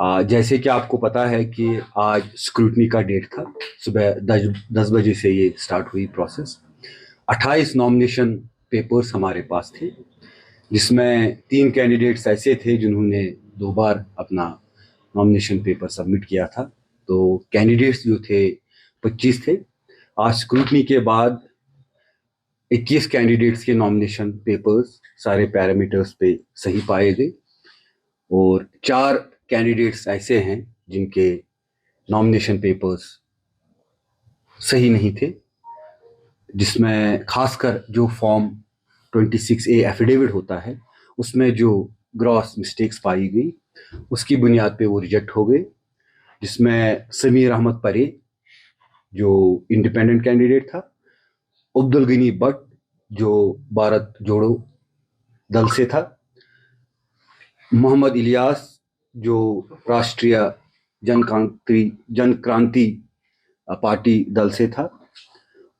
जैसे कि आपको पता है कि आज स्क्रूटनी का डेट था। सुबह 10 बजे से ये स्टार्ट हुई प्रोसेस। 28 नॉमिनेशन पेपर्स हमारे पास थे, जिसमें 3 कैंडिडेट्स ऐसे थे जिन्होंने 2 बार अपना नॉमिनेशन पेपर सबमिट किया था। तो कैंडिडेट्स जो थे 25 थे। आज स्क्रूटनी के बाद 21 कैंडिडेट्स के नॉमिनेशन पेपर्स सारे पैरामीटर्स पे सही पाए गए और 4 कैंडिडेट्स ऐसे हैं जिनके नॉमिनेशन पेपर्स सही नहीं थे, जिसमें खासकर जो फॉर्म 26A एफिडेविट होता है उसमें जो ग्रॉस मिस्टेक्स पाई गई उसकी बुनियाद पे वो रिजेक्ट हो गए, जिसमें समीर अहमद परे जो इंडिपेंडेंट कैंडिडेट था, अब्दुल गनी बट जो भारत जोड़ो दल से था, मोहम्मद इलियास जो राष्ट्रीय जनक्रांति पार्टी दल से था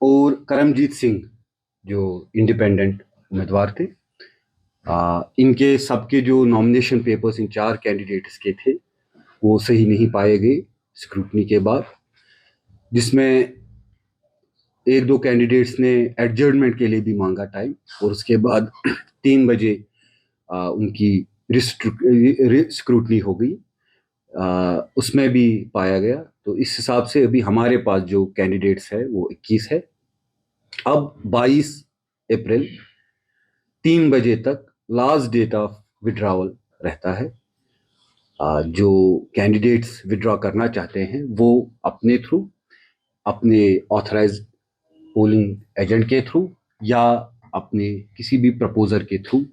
और करमजीत सिंह जो इंडिपेंडेंट उम्मीदवार थे। इनके सबके जो नॉमिनेशन पेपर्स इन 4 कैंडिडेट्स के थे वो सही नहीं पाए गए स्क्रूटनी के बाद, जिसमें 1-2 कैंडिडेट्स ने एडजर्नमेंट के लिए भी मांगा टाइम और उसके बाद 3 बजे उनकी स्क्रूटनी हो गई, उसमें भी पाया गया। तो इस हिसाब से अभी हमारे पास जो कैंडिडेट्स है वो 21 है। अब 22 अप्रैल 3 बजे तक लास्ट डेट ऑफ विड्रॉवल रहता है। जो कैंडिडेट्स विड्रॉ करना चाहते हैं वो अपने थ्रू, अपने ऑथराइज्ड पोलिंग एजेंट के थ्रू या अपने किसी भी प्रपोजर के थ्रू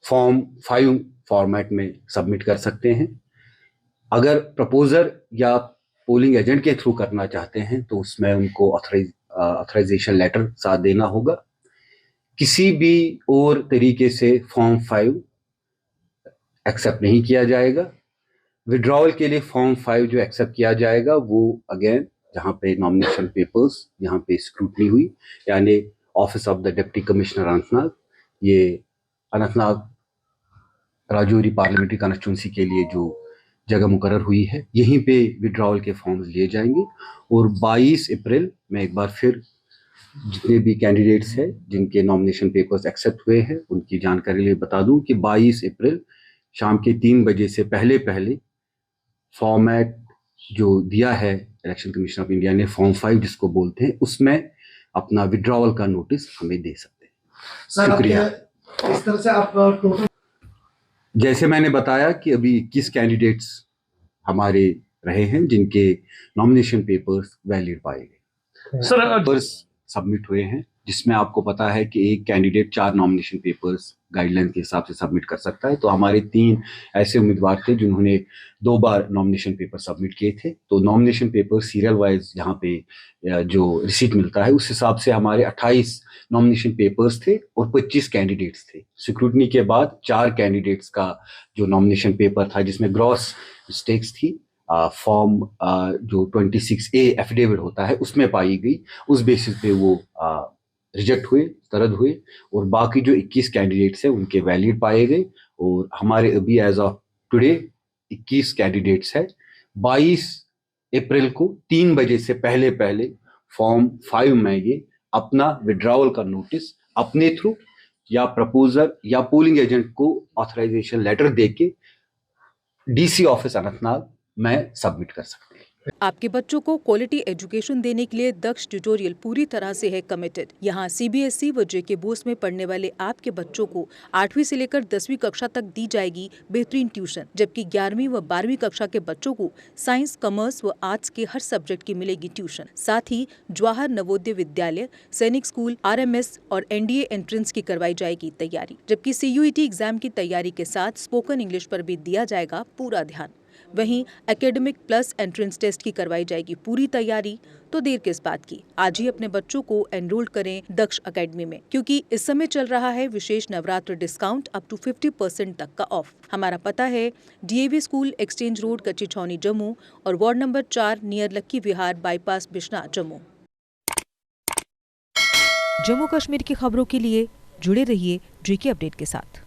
फॉर्म 5 फॉर्मेट में सबमिट कर सकते हैं। अगर प्रपोजर या पोलिंग एजेंट के थ्रू करना चाहते हैं तो उसमें उनको ऑथराइजेशन लेटर साथ देना होगा। किसी भी और तरीके से फॉर्म 5 एक्सेप्ट नहीं किया जाएगा। विड्रॉवल के लिए फॉर्म 5 जो एक्सेप्ट किया जाएगा वो अगेन जहाँ पे नॉमिनेशन पेपर्स यहाँ पे स्क्रूटनी हुई, यानी office of the deputy commissioner Anantnag, ये अनंतनाग राजौरी पार्लियामेंट्री कॉन्स्टिट्यूंसी के लिए जो जगह मुकर्रर हुई है, यहीं पे विड्रॉवल के फॉर्म्स लिए जाएंगे। और 22 अप्रैल में एक बार फिर जितने भी कैंडिडेट्स हैं जिनके नॉमिनेशन पेपर्स एक्सेप्ट हुए हैं उनकी जानकारी लिए बता दूं कि 22 अप्रैल शाम के 3 बजे से पहले पहले फॉर्मेट जो दिया है इलेक्शन कमीशन ऑफ इंडिया ने, फॉर्म 5 जिसको बोलते हैं, उसमें अपना विड्रॉवल का नोटिस हमें दे सकते हैं। शुक्रिया। इस तरह से आप टोटल, जैसे मैंने बताया कि अभी 21 कैंडिडेट्स हमारे रहे हैं जिनके नॉमिनेशन पेपर्स वैलिड पाए गए, पेपर्स सबमिट हुए हैं, जिसमें आपको पता है कि एक कैंडिडेट 4 नॉमिनेशन पेपर्स गाइडलाइन के हिसाब से सबमिट कर सकता है। तो हमारे 3 ऐसे उम्मीदवार थे जिन्होंने 2 बार नॉमिनेशन पेपर सबमिट किए थे। तो नॉमिनेशन पेपर सीरियल वाइज यहाँ पे जो रिसीट मिलता है उस हिसाब से हमारे 28 नॉमिनेशन पेपर्स थे और 25 कैंडिडेट्स थे। स्क्रूटनी के बाद 4 कैंडिडेट्स का जो नॉमिनेशन पेपर था जिसमें ग्रॉस मिस्टेक्स थी, फॉर्म जो 26A एफिडेविट होता है उसमें पाई गई, उस बेसिस पे वो रिजेक्ट हुए, तरद हुए, और बाकी जो 21 कैंडिडेट्स हैं उनके वैलिड पाए गए। और हमारे अभी एज ऑफ टुडे 21 कैंडिडेट्स हैं। 22 अप्रैल को 3 बजे से पहले पहले फॉर्म 5 में ये अपना विड्रॉवल का नोटिस अपने थ्रू या प्रपोजर या पोलिंग एजेंट को ऑथराइजेशन लेटर देके DC ऑफिस अनंतनाग में सबमिट कर सकते हैं। आपके बच्चों को क्वालिटी एजुकेशन देने के लिए दक्ष ट्यूटोरियल पूरी तरह से है कमिटेड। यहाँ CBSE व JK बोर्ड में पढ़ने वाले आपके बच्चों को 8वीं से लेकर 10वीं कक्षा तक दी जाएगी बेहतरीन ट्यूशन, जबकि 11वीं व 12वीं कक्षा के बच्चों को साइंस, कॉमर्स व आर्ट्स के हर सब्जेक्ट की मिलेगी ट्यूशन। साथ ही जवाहर नवोदय विद्यालय, सैनिक स्कूल, RMS और NDA एंट्रेंस की करवाई जाएगी तैयारी, जबकि CUET एग्जाम की तैयारी के साथ स्पोकन इंग्लिश पर भी दिया जाएगा पूरा ध्यान। वहीं एकेडमिक प्लस एंट्रेंस टेस्ट की करवाई जाएगी पूरी तैयारी। तो देर किस बात की, आज ही अपने बच्चों को एनरोल करें दक्ष एकेडमी में, क्योंकि इस समय चल रहा है विशेष नवरात्र डिस्काउंट अप टू 50% तक का ऑफ। हमारा पता है DAV स्कूल, एक्सचेंज रोड, कच्ची छावनी, जम्मू और वार्ड नंबर 4 नियर लक्की विहार बाईपास, बिश्ना, जम्मू। जम्मू कश्मीर की खबरों के लिए जुड़े रहिए JK अपडेट के साथ।